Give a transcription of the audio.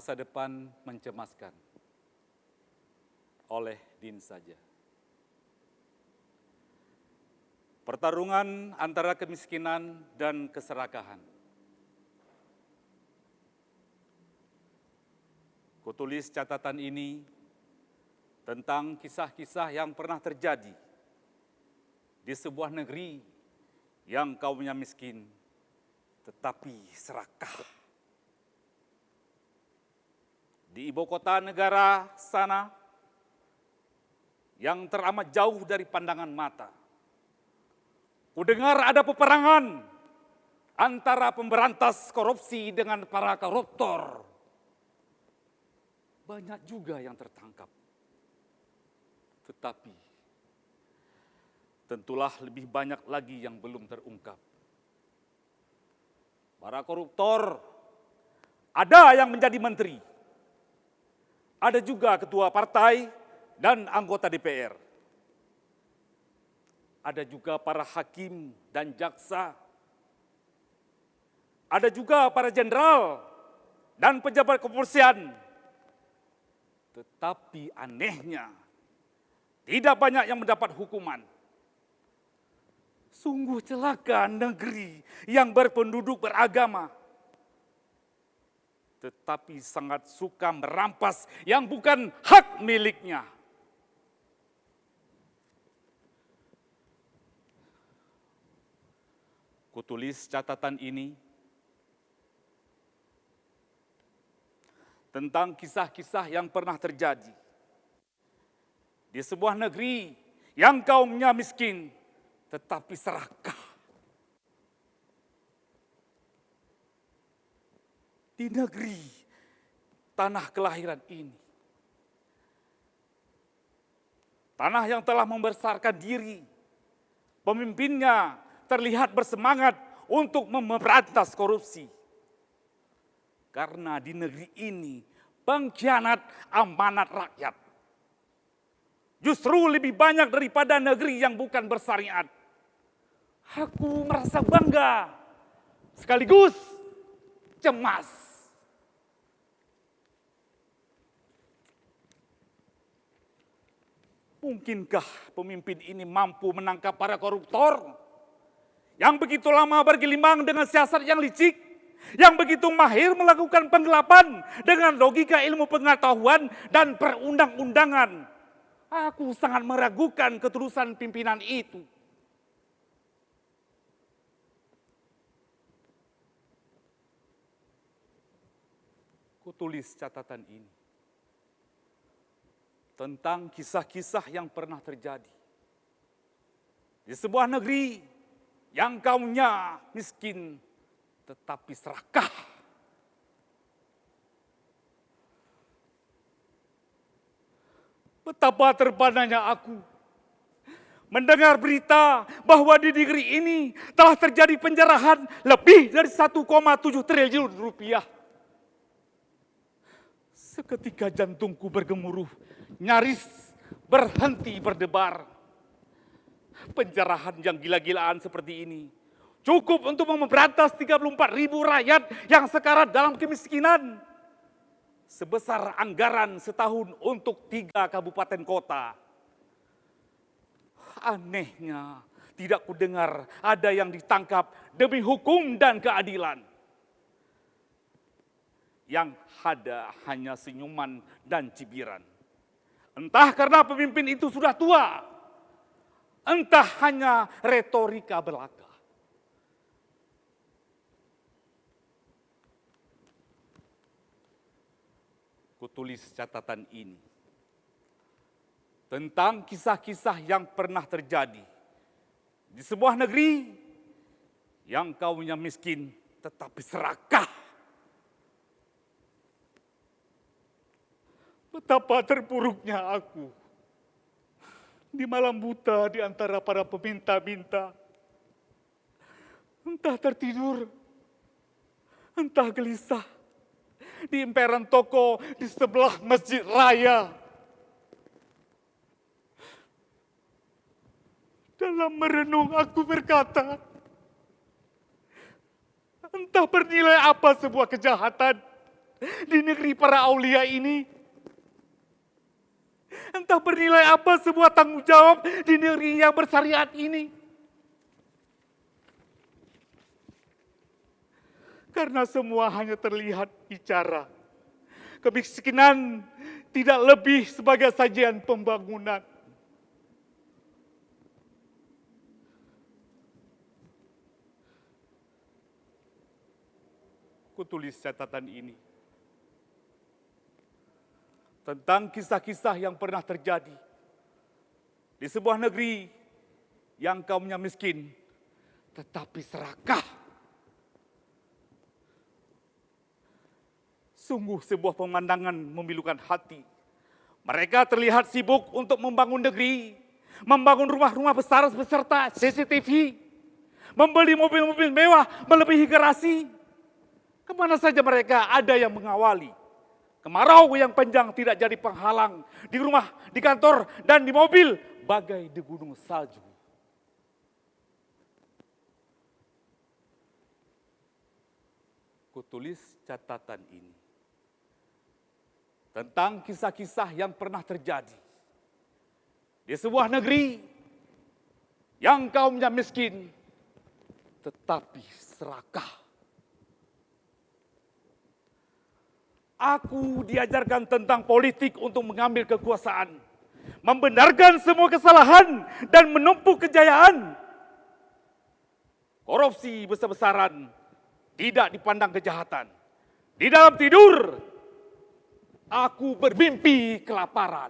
Masa depan mencemaskan oleh Din saja. Pertarungan antara kemiskinan dan keserakahan. Kutulis catatan ini tentang kisah-kisah yang pernah terjadi di sebuah negeri yang kaumnya miskin tetapi serakah. Di ibu kota negara sana yang teramat jauh dari pandangan mata, kudengar ada peperangan antara pemberantas korupsi dengan para koruptor. Banyak juga yang tertangkap. Tetapi tentulah lebih banyak lagi yang belum terungkap. Para koruptor, ada yang menjadi menteri, ada juga ketua partai dan anggota DPR. Ada juga para hakim dan jaksa. Ada juga para jenderal dan pejabat kepolisian. Tetapi anehnya, tidak banyak yang mendapat hukuman. Sungguh celaka negeri yang berpenduduk beragama, tetapi sangat suka merampas yang bukan hak miliknya. Kutulis catatan ini tentang kisah-kisah yang pernah terjadi di sebuah negeri yang kaumnya miskin tetapi serakah. Di negeri tanah kelahiran ini, tanah yang telah membesarkan diri, pemimpinnya terlihat bersemangat untuk memberantas korupsi. Karena di negeri ini pengkhianat amanat rakyat justru lebih banyak daripada negeri yang bukan bersyariat. Aku merasa bangga, sekaligus cemas. Mungkinkah pemimpin ini mampu menangkap para koruptor yang begitu lama bergelimang dengan siasat yang licik, yang begitu mahir melakukan penggelapan dengan logika ilmu pengetahuan dan perundang-undangan? Aku sangat meragukan ketulusan pimpinan itu. Kutulis catatan ini tentang kisah-kisah yang pernah terjadi di sebuah negeri yang kaumnya miskin tetapi serakah. Betapa terpananya aku mendengar berita bahwa di negeri ini telah terjadi penjarahan lebih dari 1,7 triliun rupiah. Seketika jantungku bergemuruh, nyaris berhenti berdebar. Penjarahan yang gila-gilaan seperti ini cukup untuk memberantas 34.000 rakyat yang sekarat dalam kemiskinan. Sebesar anggaran setahun untuk 3 kabupaten kota. Anehnya, tidak kudengar ada yang ditangkap demi hukum dan keadilan. Yang ada hanya senyuman dan cibiran. Entah karena pemimpin itu sudah tua, entah hanya retorika belaka. Kutulis catatan ini tentang kisah-kisah yang pernah terjadi di sebuah negeri yang kaumnya miskin tetapi serakah. Betapa terpuruknya aku di malam buta di antara para peminta-minta. Entah tertidur, entah gelisah di emperan toko di sebelah masjid raya. Dalam merenung aku berkata, entah bernilai apa sebuah kejahatan di negeri para aulia ini. Entah bernilai apa sebuah tanggung jawab di negeri yang bersyariat ini. Karena semua hanya terlihat bicara. Kemiskinan tidak lebih sebagai sajian pembangunan. Kutulis catatan ini tentang kisah-kisah yang pernah terjadi di sebuah negeri yang kaumnya miskin tetapi serakah. Sungguh sebuah pemandangan memilukan hati. Mereka terlihat sibuk untuk membangun negeri, membangun rumah-rumah besar beserta CCTV, membeli mobil-mobil mewah melebihi garasi. Kemana saja mereka ada yang mengawali. Kemarau yang panjang tidak jadi penghalang. Di rumah, di kantor, dan di mobil bagai di gunung salju. Kutulis catatan ini tentang kisah-kisah yang pernah terjadi di sebuah negeri yang kaumnya miskin tetapi serakah. Aku diajarkan tentang politik untuk mengambil kekuasaan, membenarkan semua kesalahan dan menumpuk kejayaan. Korupsi besar-besaran tidak dipandang kejahatan. Di dalam tidur, aku bermimpi kelaparan.